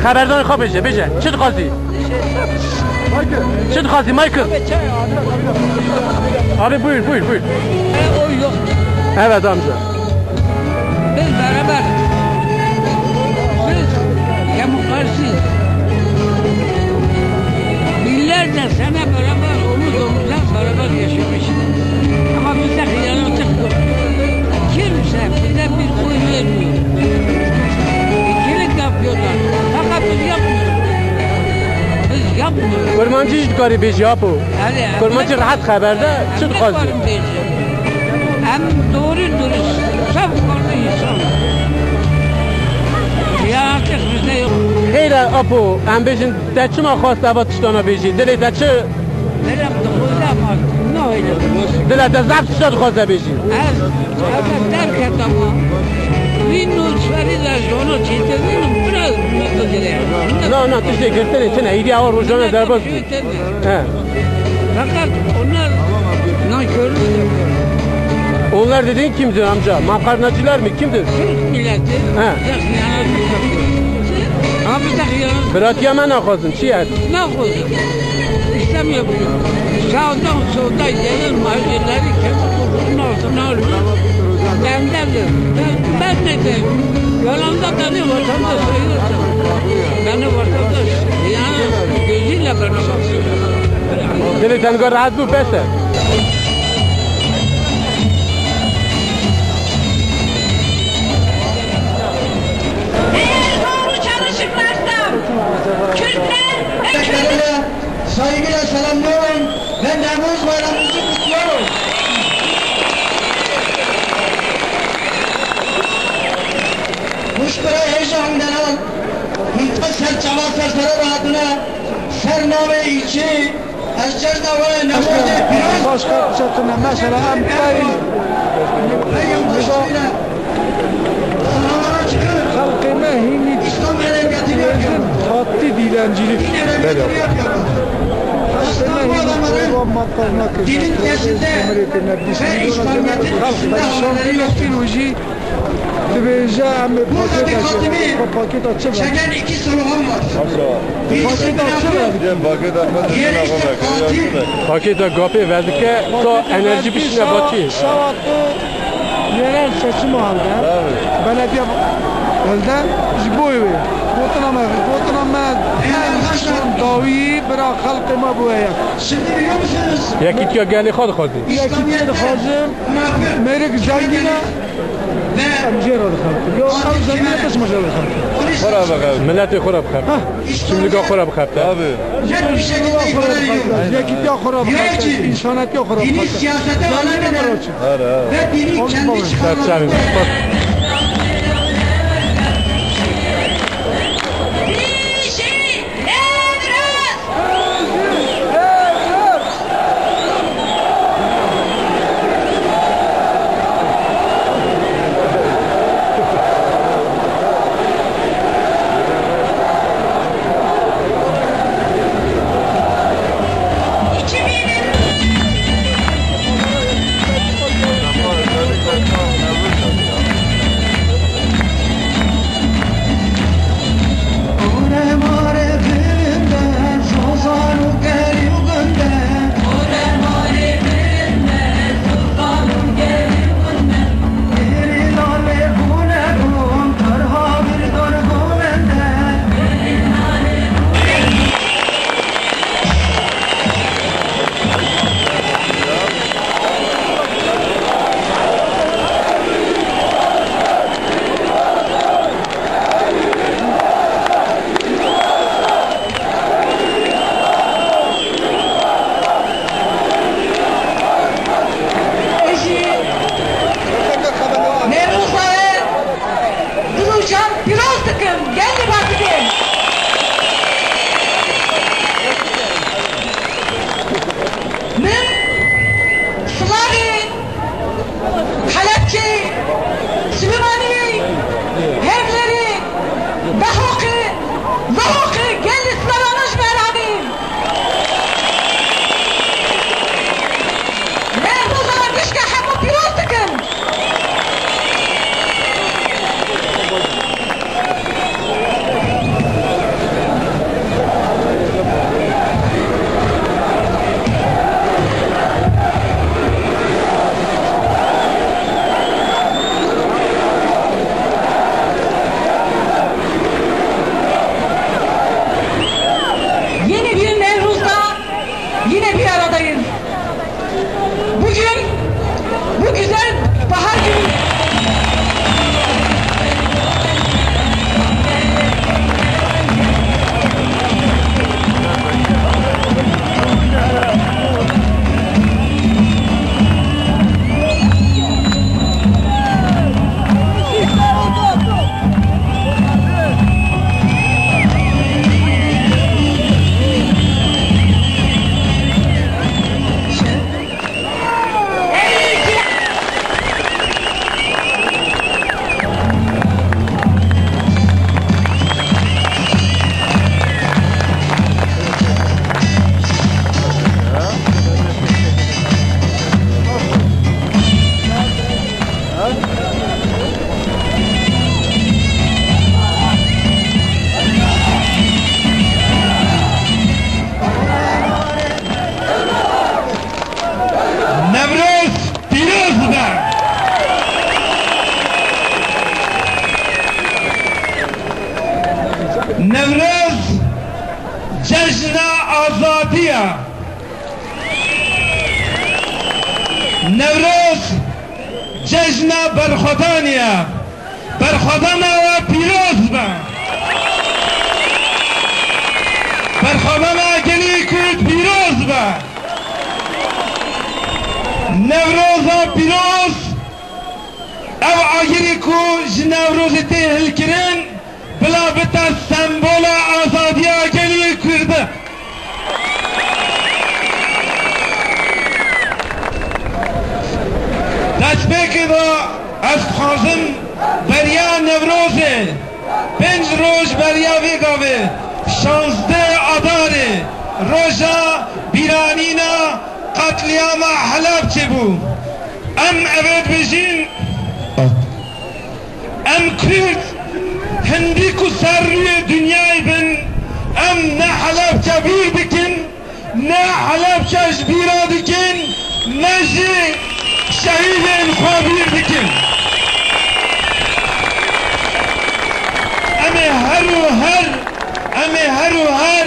خبردار خواب بشه چه خواستی؟ چه خواستی مایکل؟ Abi buyur. O yok. Evet amca. Biz beraber. Biz demokrasiyiz. Binlerce sene beraber omuz omuza beraber yaşamışız. Ama bizde hıyanatlık yok. Kimse bize bir oy vermiyor. İkilik yapıyorlar. Fakat biz yapmıyoruz. Biz yapmıyoruz. Kurmancı hiç dikari beji yapı. Kurmancı rahat haberde çı dikhazi. Hem doğru dürüst, safkarlı insan. Hıyanatlık bizde yok. Hayır apo, em bejin de çima khwast ava tiştana beji. Dilê te çi Nerem dixwaze ama ne öyle? dilê te zaf tişta dixwaze beji. Ez terk et ama Windows veride jonu çetelim biraz Na tiştê girtinê çi ne îdiya wa rojana derbas bû. He. Fakat onlar nankörlük yapıyor. Onlar dediğin kimdir amca? Makarnacılar mı? Kimdir? Türk milleti He. bize hıyanatlık yapıyor. Ama bize hıyanatlık Bırakıya men nakhwazin, çi et? ne koyuyor? İslam yapıyor. Sağdan soldan gelen mahalleleri kendi kokusunun altına alıyor. Ben de deyim. Yanımda beni vatandaş sayılırsa. Beni vatandaş yani gözüyle bana baksın. Dilê te nigar rahat bû bes e. Eğer doğru çalışırlarsa Kürtler ve Kürtler saygıyla selamlıyorum ve Nevruz bayramımızı kutluyorum. Muşkura heyecanından al, Hintma serçava serseler adına Sername ilçi Eşcerda ve Nevruz'e Piroz Başka çatına mesela Amtay'ın halkına hinit İslam hareketini hattı dilencilik. dinin nesinde ve İslamiyet'in üstünde hallerine burada dikkatimi çeken iki slogan var. Birisi münafık, diğeri ise katil. Paketa gapê vedike ta enerji bişine batî. Şavatı yerel seçim halde belediye halde jiboyu botunama davi bırak halkıma bu ayak. Şimdi biliyor musunuz? Yekîtiya gelê xwe dixwazî. İslamiyet hazım Münafık merik zengine ve amcera halkı. Yo al zengine taşımaca halkı. polis Milletê xwe re bixebte. Kimliga xwe re bixebte. net bir şekilde ifade ediyor. Yakit ya xorab Diyor ki, insanet ya xorab. dini siyasete alan eden ve dini kendi çıkarlarına جشن آزادیه نوروز جشن برخودانیه برخودان و پیروز به برخودان گلی کرد پیروز به نوروز پیروز او آگری کو جنوروز تهل کرن بلا بتا سمبول آزادی گلی کرده دست بکده از خوازم بریا نوروزه 5 روز بریا ویگاوه 16 آداره روژا بیرانینا قتلیام حلب چه بو ام اوید بجین ام کرد هندی کو سر روی دنیای بن ام نه حلب چه بیر دکن نه حلب چه بیرا دکن نه جی شهید خوابیر دکن ام هر و هر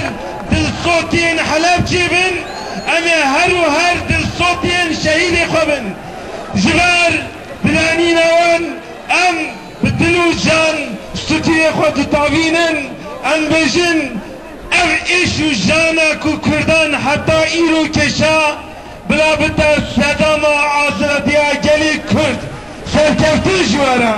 دل صوتین حلب چی بن ام هر و هر دل صوتین شهید خوابن جبار بلانی نوان ام بدلو جان ستوتی خود تاوینن ام بجن ام ایشو جانا کو کردن حتی ایرو کشا بلا بتا صدام آزادیا گلی کرد سرکفتی جوارا